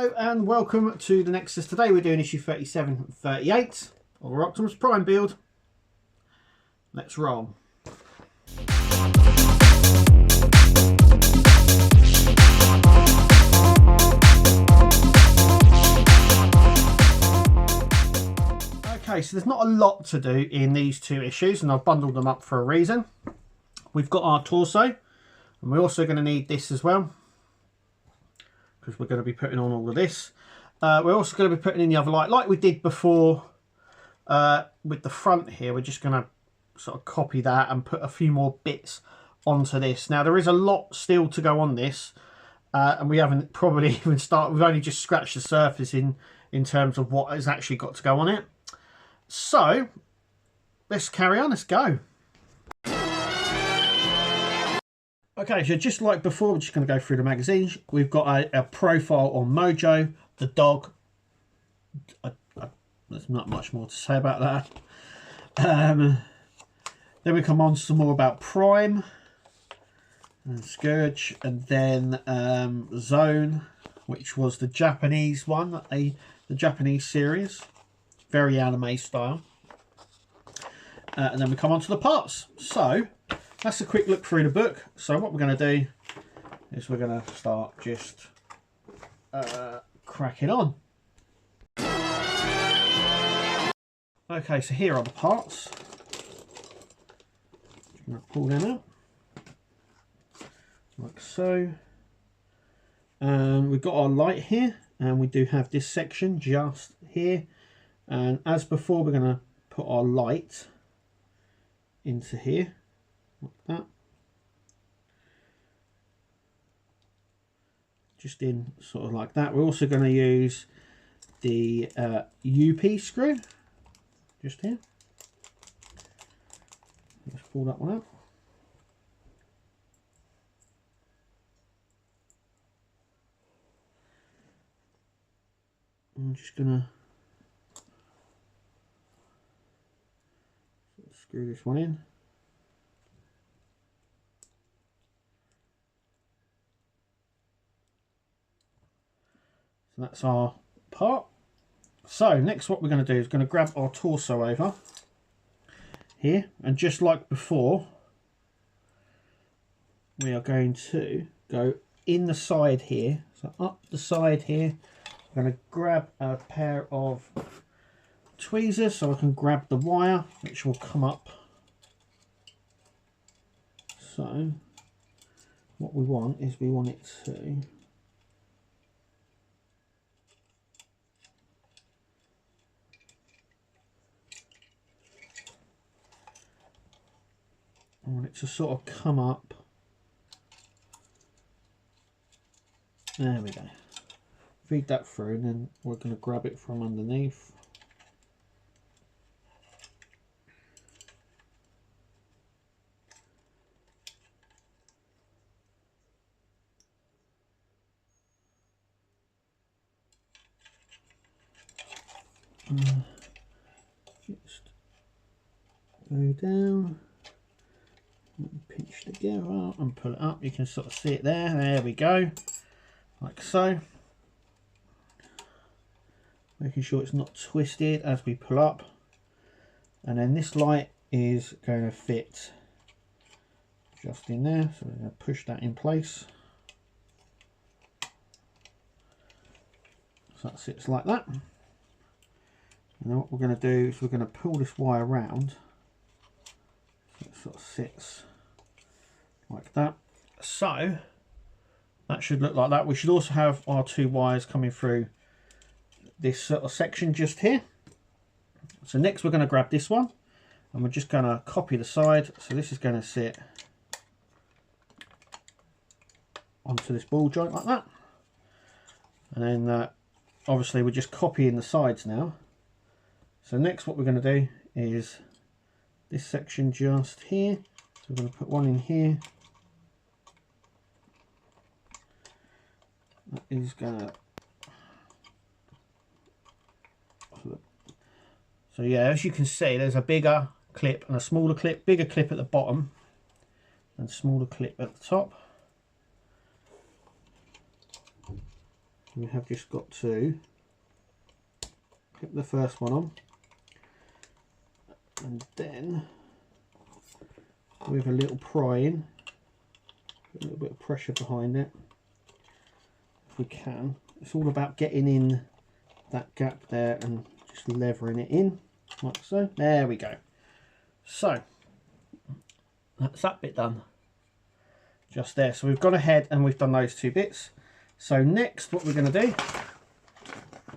Hello and welcome to the Nexus. Today we're doing issue 37 and 38 of our Optimus Prime build. Let's roll. Okay, so there's not a lot to do in these two issues and I've bundled them up for a reason. We've got our torso and we're also going to need this as well, because we're going to be putting on all of this. We're also going to be putting in the other light like we did before with the front here. We're just going to sort of copy that and put a few more bits onto this. Now there is a lot still to go on this and we haven't probably even started. We've only just scratched the surface in terms of what has actually got to go on it. So let's carry on, let's go. Okay, so just like before, we're just going to go through the magazines. We've got a profile on Mojo, the dog. There's not much more to say about that. Then we come on to some more about Prime and Scourge, and then Zone, which was the Japanese one, the Japanese series, very anime style. And then we come on to the parts. So that's a quick look through the book. So what we're going to do is we're going to start just cracking on. Okay, so here are the parts. Just going to pull them out like so. And we've got our light here, and we do have this section just here. And as before, we're going to put our light into here. Like that, just in sort of like that. We're also going to use the UP screw just here. Let's pull that one out. I'm just going to screw this one in. That's our part. So next what we're going to do is going to grab our torso over here, and just like before we are going to go in the side here, so up the side here. I'm going to grab a pair of tweezers so I can grab the wire, which will come up. So what we want is we want it to sort of come up. There we go. Feed that through, and then we're going to grab it from underneath. Just go down. Pinch together and pull it up. You can sort of see it there. There we go, like so. Making sure it's not twisted as we pull up, and then this light is going to fit just in there, so we're going to push that in place. So that sits like that. And then what we're going to do is we're going to pull this wire around so it sort of sits like that. So that should look like that. We should also have our two wires coming through this sort of section just here. So next we're going to grab this one and we're just going to copy the side. So this is going to sit onto this ball joint like that. And then obviously we're just copying the sides now. So next what we're going to do is this section just here. So we're going to put one in here. That is gonna. So yeah, as you can see, there's a bigger clip and a smaller clip. Bigger clip at the bottom and smaller clip at the top. We have just got to get the first one on, and then with a little prying, a little bit of pressure behind it, if we can. It's all about getting in that gap there and just levering it in like so. There we go. So that's that bit done just there. So we've gone ahead and we've done those two bits. So next what we're going to do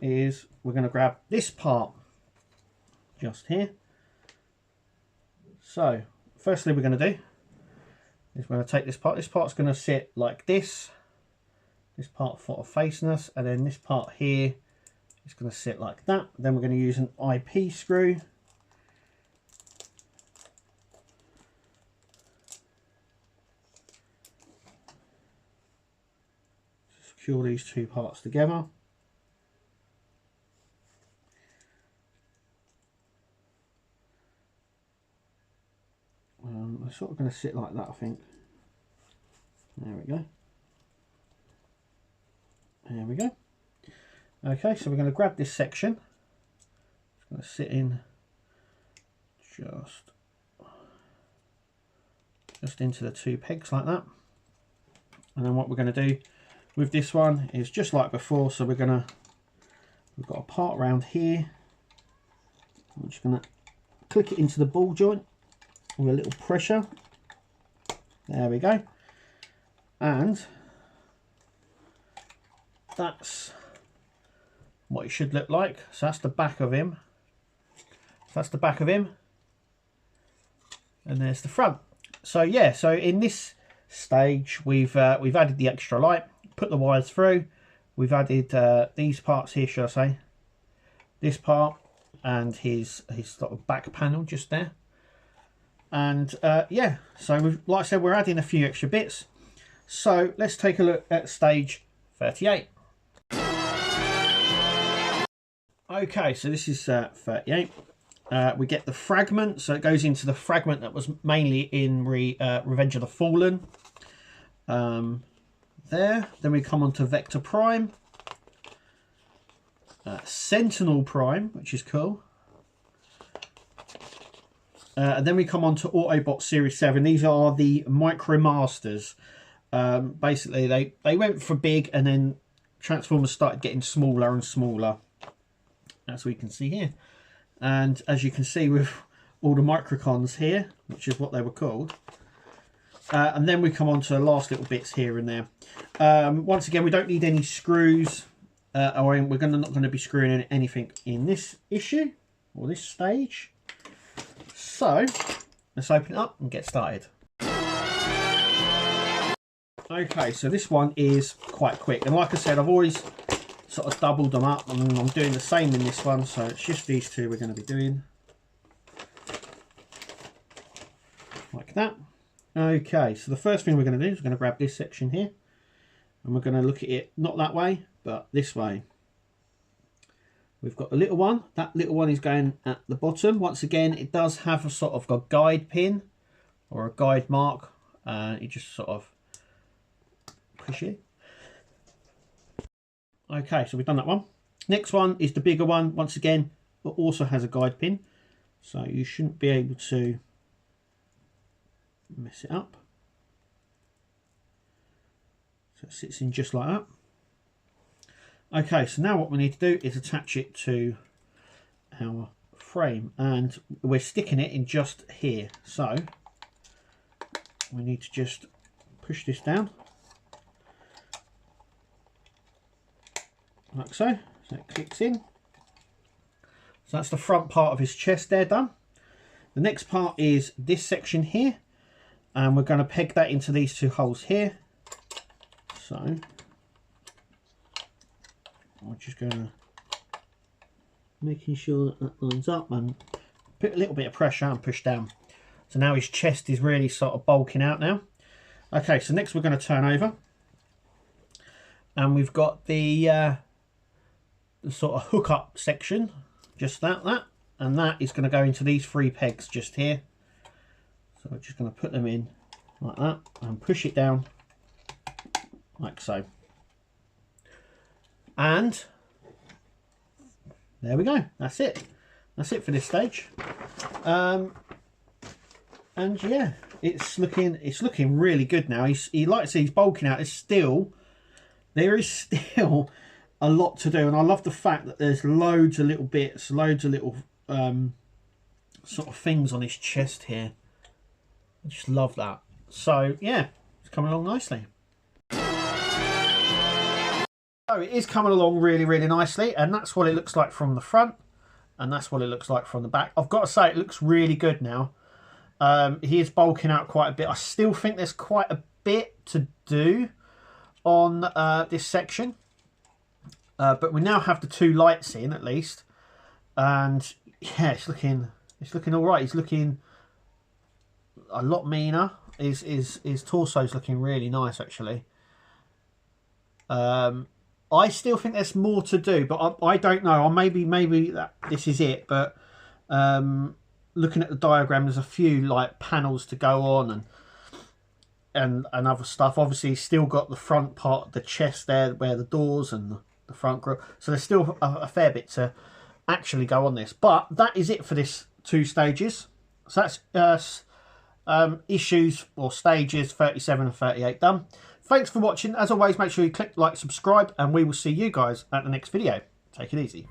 is we're going to grab this part just here. So firstly we're going to do is we're going to take this part. This part's going to sit like this. This part sort of facing us, and then this part here is going to sit like that. Then we're going to use an IP screw. Secure these two parts together. They're sort of going to sit like that, I think. There we go. There we go. Okay, so we're going to grab this section. It's going to sit in just into the two pegs like that. And then what we're going to do with this one is just like before. So we've got a part around here. I'm just going to click it into the ball joint with a little pressure. There we go. And that's what it should look like. So that's the back of him. So that's the back of him. And there's the front. So yeah, so in this stage we've added the extra light, put the wires through. We've added these parts here, should I say. This part and his sort of back panel just there. And yeah, so like I said, we're adding a few extra bits. So let's take a look at stage 38. Okay, so this is 38. We get the fragment, so it goes into the fragment that was mainly in Revenge of the Fallen. There. Then we come on to Vector Prime. Sentinel Prime, which is cool. And then we come on to Autobot Series 7. These are the Micro Masters. Basically, they went for big, and then Transformers started getting smaller and smaller, as we can see here. And as you can see with all the Microcons here, which is what they were called. And then we come on to the last little bits here and there. Once again, we don't need any screws, or we're not going to be screwing in anything in this issue or this stage. So let's open it up and get started. Okay, so this one is quite quick, and like I said, I've always sort of doubled them up, and I'm doing the same in this one. So it's just these two we're going to be doing like that. Okay, so the first thing we're going to do is we're going to grab this section here, and we're going to look at it not that way but this way. We've got the little one. That little one is going at the bottom. Once again, it does have a sort of a guide pin or a guide mark. You just sort of push it. Okay, so we've done that one. Next one is the bigger one. Once again, it also has a guide pin, so you shouldn't be able to mess it up. So it sits in just like that. Okay, so now what we need to do is attach it to our frame, and we're sticking it in just here. So we need to just push this down like so. So it clicks in. So that's the front part of his chest there done. The next part is this section here, and we're going to peg that into these two holes here. So I'm just going to making sure that that lines up and put a little bit of pressure and push down. So now his chest is really sort of bulking out now. Okay, so next we're going to turn over, and we've got the sort of hook up section, just that, and that is going to go into these three pegs just here. So we're just going to put them in like that and push it down like so. And there we go. That's it. That's it for this stage. And yeah, it's looking really good now. Like I say, he's bulking out. There is still a lot to do, and I love the fact that there's loads of little bits, loads of little sort of things on his chest here. I just love that. So yeah, it's coming along nicely. So it is coming along really, really nicely, and that's what it looks like from the front, and that's what it looks like from the back. I've got to say, it looks really good now. He is bulking out quite a bit. I still think there's quite a bit to do on this section, but we now have the 2 lights in at least, and yeah, it's looking all right. He's looking a lot meaner. His torso's looking really nice actually. I still think there's more to do, but I don't know. Or maybe this is it. But looking at the diagram, there's a few like panels to go on and other stuff. Obviously, he's still got the front part of the chest there, where the doors and the front grille. So there's still a fair bit to actually go on this. But that is it for this 2 stages. So that's issues or stages 37 and 38 done. Thanks for watching. As always, make sure you click like, subscribe, and we will see you guys at the next video. Take it easy.